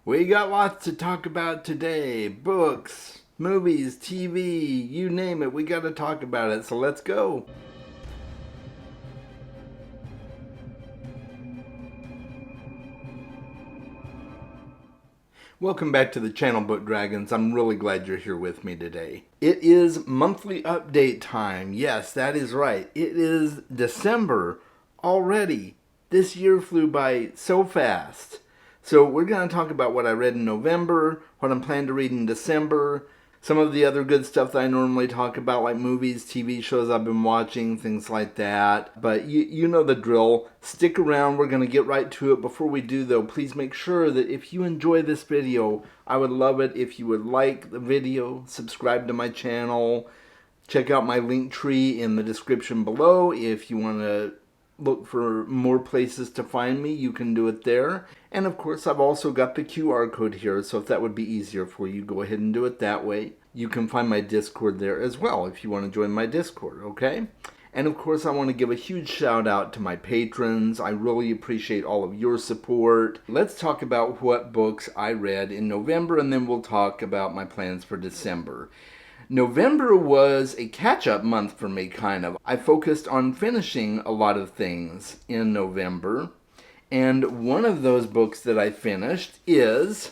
We got lots to talk about today. Books, movies, TV, you name it, we got to talk about it. So let's go. Welcome back to the channel, Book Dragons. I'm really glad you're here with me today. It is monthly update time. Yes, that is right. It is December already. This year flew by so fast. So we're going to talk about what I read in November, what I'm planning to read in December, some of the other good stuff that I normally talk about, like movies, TV shows I've been watching, things like that. But you know the drill. Stick around. We're going to get right to it. Before we do, though, please make sure that if you enjoy this video, I would love it if you would like the video, subscribe to my channel, check out my link tree in the description below. If you want to look for more places to find me, you can do it there. And of course, I've also got the QR code here, so if that would be easier for you, go ahead and do it that way. You can find my Discord there as well if you want to join my Discord, okay? And of course, I want to give a huge shout out to my patrons. I really appreciate all of your support. Let's talk about what books I read in November, and then we'll talk about my plans for December. November was a catch-up month for me, kind of. I focused on finishing a lot of things in November, and one of those books that I finished is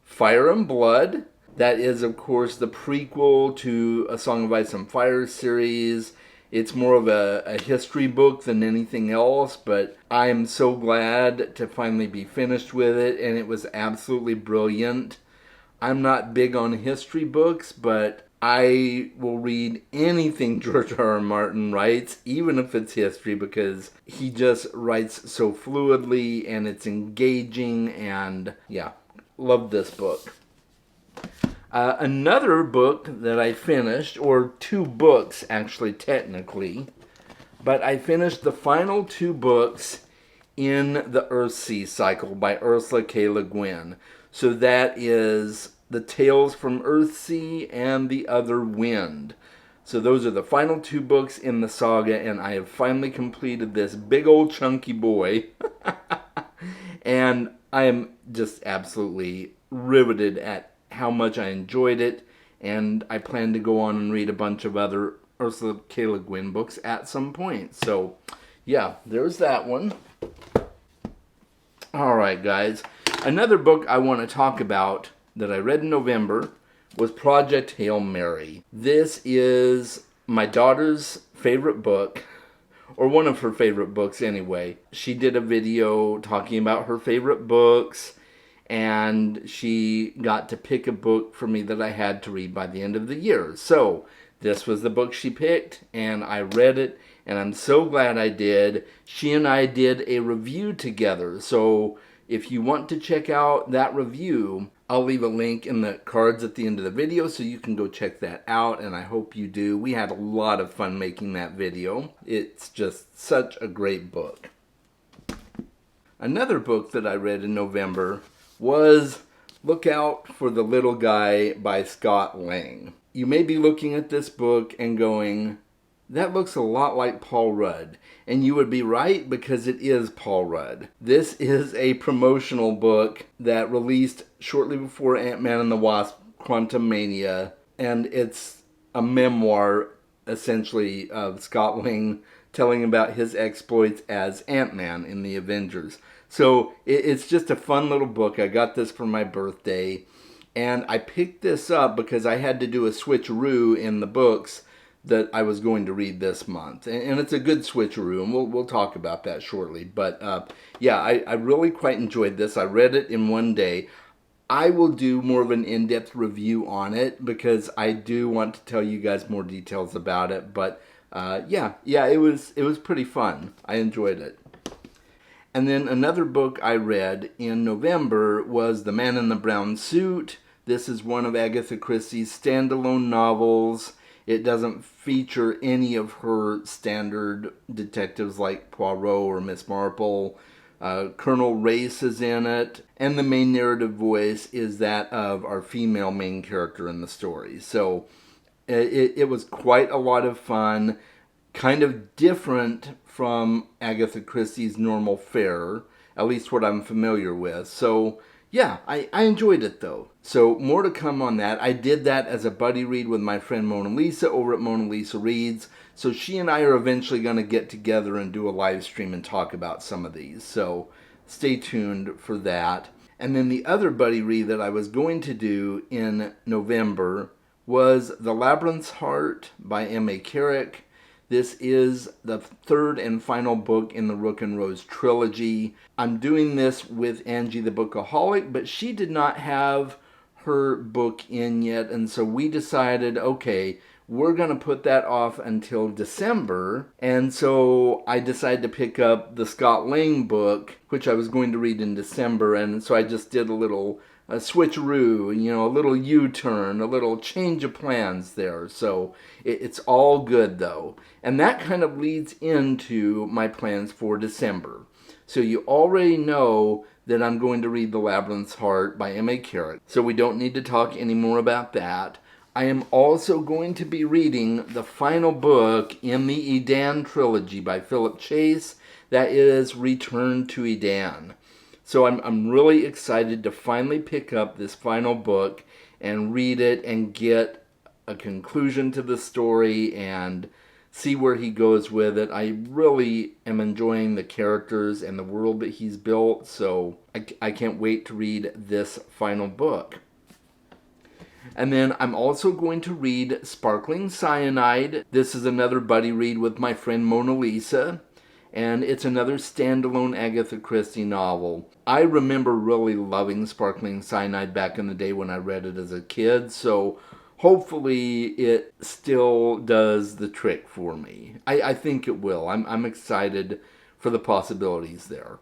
Fire and Blood. That is, of course, the prequel to A Song of Ice and Fire series. It's more of a history book than anything else, but I am so glad to finally be finished with it, and it was absolutely brilliant. I'm not big on history books, but I will read anything George R.R. Martin writes, even if it's history, because he just writes so fluidly and it's engaging, and yeah, love this book. Another book that I finished, or two books actually technically, but I finished the final two books in the Earthsea cycle by Ursula K. Le Guin. So that is The Tales from Earthsea and The Other Wind. So those are the final two books in the saga, and I have finally completed this big old chunky boy. And I am just absolutely riveted at how much I enjoyed it, and I plan to go on and read a bunch of other Ursula K. Le Guin books at some point. So yeah, there's that one. Alright guys, another book I want to talk about that I read in November was Project Hail Mary. This is my daughter's favorite book, or one of her favorite books anyway. She did a video talking about her favorite books, and she got to pick a book for me that I had to read by the end of the year. So this was the book she picked, and I read it, and I'm so glad I did. She and I did a review together, so if you want to check out that review, I'll leave a link in the cards at the end of the video so you can go check that out, and I hope you do. We had a lot of fun making that video. It's just such a great book. Another book that I read in November was Look Out for the Little Guy by Scott Lang. You may be looking at this book and going, that looks a lot like Paul Rudd. And you would be right, because it is Paul Rudd. This is a promotional book that released shortly before Ant-Man and the Wasp: Quantumania, and it's a memoir, essentially, of Scott Lang telling about his exploits as Ant-Man in the Avengers. So it's just a fun little book. I got this for my birthday, and I picked this up because I had to do a switcheroo in the books that I was going to read this month. And it's a good switcheroo, and we'll talk about that shortly. But yeah, I really quite enjoyed this. I read it in one day. I will do more of an in-depth review on it because I do want to tell you guys more details about it. But yeah, it was pretty fun. I enjoyed it. And then another book I read in November was The Man in the Brown Suit. This is one of Agatha Christie's standalone novels. It doesn't feature any of her standard detectives like Poirot or Miss Marple. Colonel Race is in it, and the main narrative voice is that of our female main character in the story. So it was quite a lot of fun, kind of different from Agatha Christie's normal fare, at least what I'm familiar with. So Yeah, I enjoyed it though. So more to come on that. I did that as a buddy read with my friend Mona Lisa over at Mona Lisa Reads. So she and I are eventually going to get together and do a live stream and talk about some of these. So stay tuned for that. And then the other buddy read that I was going to do in November was The Labyrinth's Heart by M.A. Carrick. This is the third and final book in the Rook and Rose trilogy. I'm doing this with Angie the Bookaholic, but she did not have her book in yet, and so we decided, okay, we're going to put that off until December. And so I decided to pick up the Scott Lang book, which I was going to read in December, and so I just did a switcheroo, a little U-turn, a little change of plans there. So it's all good though. And that kind of leads into my plans for December. So you already know that I'm going to read The Labyrinth's Heart by M.A. Carrick. So we don't need to talk anymore about that. I am also going to be reading the final book in the Edan trilogy by Philip Chase. That is Return to Edan. So I'm really excited to finally pick up this final book and read it and get a conclusion to the story and see where he goes with it. I really am enjoying the characters and the world that he's built, so I can't wait to read this final book. And then I'm also going to read Sparkling Cyanide. This is another buddy read with my friend Mona Lisa. And it's another standalone Agatha Christie novel. I remember really loving Sparkling Cyanide back in the day when I read it as a kid, so hopefully it still does the trick for me. I think it will. I'm excited for the possibilities there.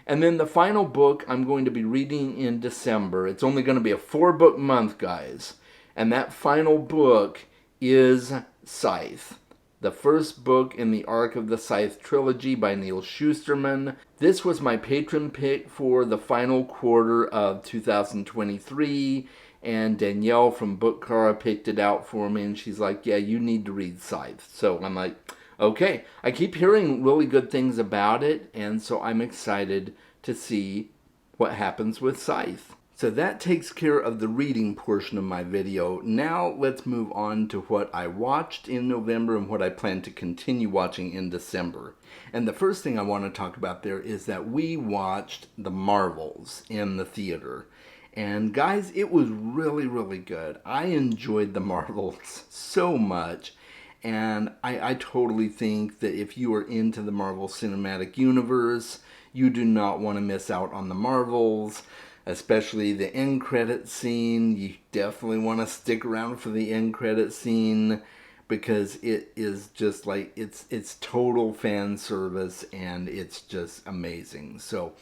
And then the final book I'm going to be reading in December. It's only going to be a 4-book month, guys. And that final book is Scythe, the first book in the Arc of the Scythe trilogy by Neil Shusterman. This was my patron pick for the final quarter of 2023, and Danielle from Bookcara picked it out for me, and she's like, yeah, you need to read Scythe. So I'm like, okay. I keep hearing really good things about it, and so I'm excited to see what happens with Scythe. So that takes care of the reading portion of my video. Now let's move on to what I watched in November and what I plan to continue watching in December. And the first thing I want to talk about there is that we watched The Marvels in the theater. And guys, it was really, really good. I enjoyed The Marvels so much. And I totally think that if you are into the Marvel Cinematic Universe, you do not want to miss out on The Marvels. Especially the end credit scene. You definitely want to stick around for the end credit scene because it is just like it's total fan service and it's just amazing. So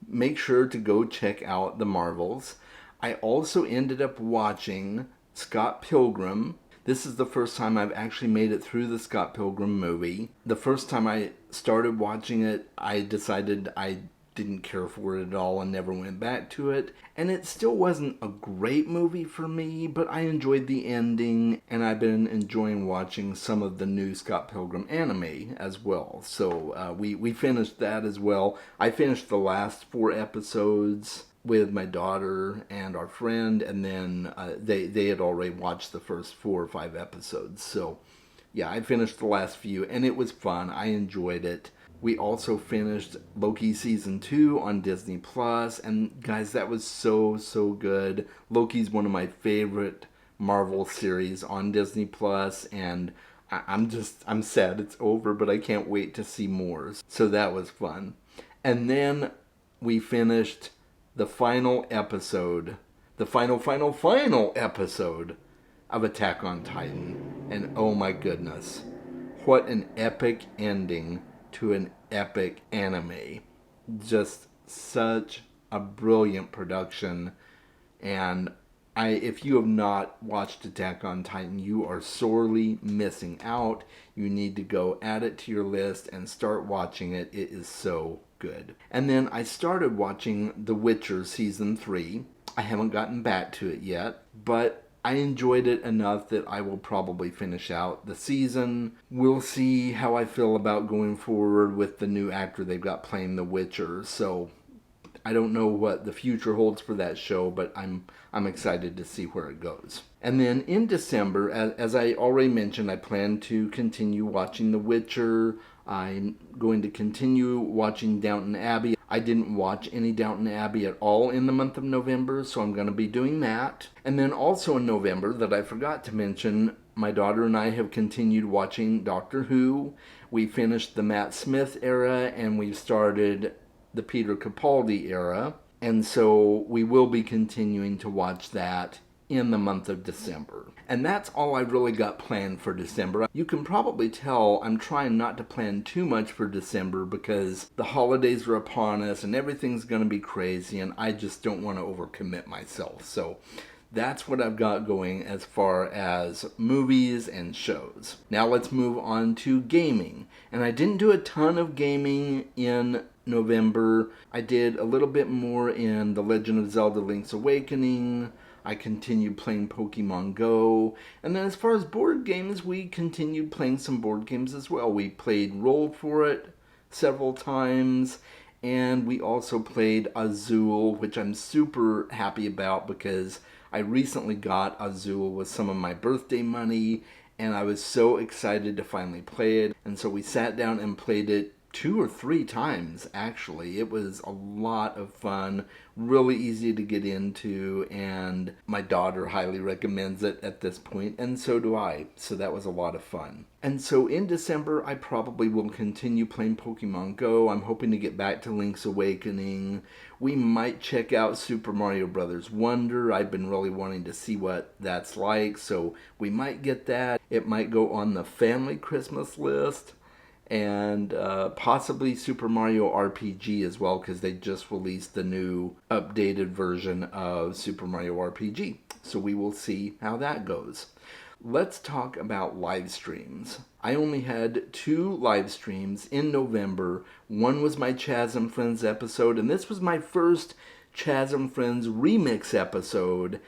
make sure to go check out The Marvels. I also ended up watching Scott Pilgrim. This is the first time I've actually made it through the Scott Pilgrim movie. The first time I started watching it, I decided I didn't care for it at all and never went back to it. And it still wasn't a great movie for me, but I enjoyed the ending, and I've been enjoying watching some of the new Scott Pilgrim anime as well. So we finished that as well. I finished the last 4 episodes with my daughter and our friend, and then they had already watched the first 4 or 5 episodes. So yeah, I finished the last few, and it was fun. I enjoyed it. We also finished Loki Season 2 on Disney Plus, and guys, that was so good. Loki's one of my favorite Marvel series on Disney Plus, and I'm sad it's over, but I can't wait to see more. So that was fun. And then we finished the final episode, the final episode of Attack on Titan, and oh my goodness, what an epic ending to an epic anime. Just such a brilliant production, and if you have not watched Attack on Titan, you are sorely missing out. You need to go add it to your list and start watching it. It is so good. And then I started watching The Witcher Season 3. I haven't gotten back to it yet, but I enjoyed it enough that I will probably finish out the season. We'll see how I feel about going forward with the new actor they've got playing The Witcher. So I don't know what the future holds for that show, but I'm excited to see where it goes. And then in December, as I already mentioned, I plan to continue watching The Witcher. I'm going to continue watching Downton Abbey. I didn't watch any Downton Abbey at all in the month of November, so I'm going to be doing that. And then also in November, that I forgot to mention, my daughter and I have continued watching Doctor Who. We finished the Matt Smith era and we've started the Peter Capaldi era. And so we will be continuing to watch that in the month of December. And that's all I really got planned for December. You can probably tell I'm trying not to plan too much for December because the holidays are upon us and everything's going to be crazy and I just don't want to overcommit myself. So that's what I've got going as far as movies and shows. Now let's move on to gaming. And I didn't do a ton of gaming in November. I did a little bit more in The Legend of Zelda Link's Awakening. I continued playing Pokemon Go. And then as far as board games, we continued playing some board games as well. We played Roll For It several times. And we also played Azul, which I'm super happy about because I recently got Azul with some of my birthday money. And I was so excited to finally play it. And so we sat down and played it 2 or 3 times, actually. It was a lot of fun, really easy to get into, and my daughter highly recommends it at this point, and so do I. So that was a lot of fun. And so in December, I probably will continue playing Pokemon Go. I'm hoping to get back to Link's Awakening. We might check out Super Mario Bros. Wonder. I've been really wanting to see what that's like, so we might get that. It might go on the family Christmas list. And possibly Super Mario RPG as well, because they just released the new updated version of Super Mario RPG. So we will see how that goes. Let's talk about live streams. I only had 2 live streams in November. One was my Chasm Friends episode, and this was my first Chasm Friends remix episode.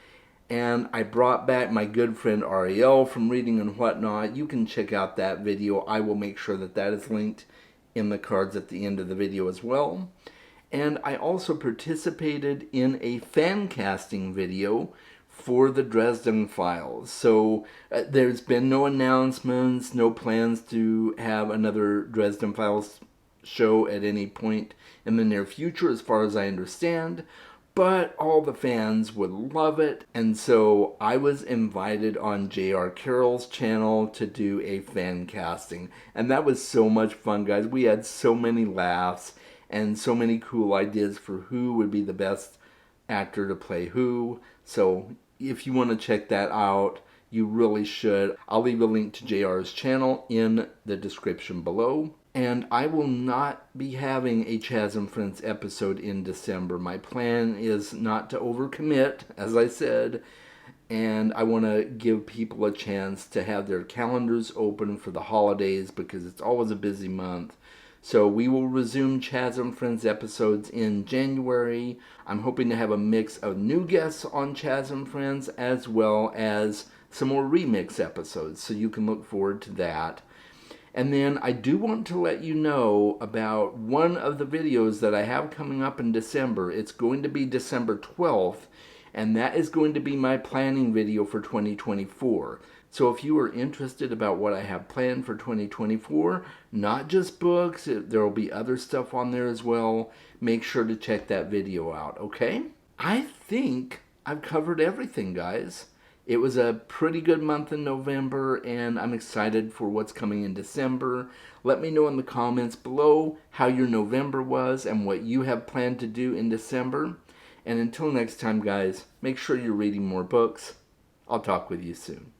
And I brought back my good friend Ariel from Reading and Whatnot. You can check out that video. I will make sure that that is linked in the cards at the end of the video as well. And I also participated in a fan casting video for the Dresden Files. So there's been no announcements, no plans to have another Dresden Files show at any point in the near future as far as I understand. But all the fans would love it, and so I was invited on J.R. Carroll's channel to do a fan casting. And that was so much fun, guys. We had so many laughs and so many cool ideas for who would be the best actor to play who. So if you want to check that out, you really should. I'll leave a link to JR's channel in the description below. And I will not be having a Chasm Friends episode in December. My plan is not to overcommit, as I said, and I want to give people a chance to have their calendars open for the holidays because it's always a busy month. So we will resume Chasm Friends episodes in January. I'm hoping to have a mix of new guests on Chasm Friends as well as some more remix episodes, so you can look forward to that. And then I do want to let you know about one of the videos that I have coming up in December. It's going to be December 12th, and that is going to be my planning video for 2024. So if you are interested about what I have planned for 2024, not just books, there will be other stuff on there as well, make sure to check that video out, okay? I think I've covered everything, guys. It was a pretty good month in November, and I'm excited for what's coming in December. Let me know in the comments below how your November was and what you have planned to do in December. And until next time, guys, make sure you're reading more books. I'll talk with you soon.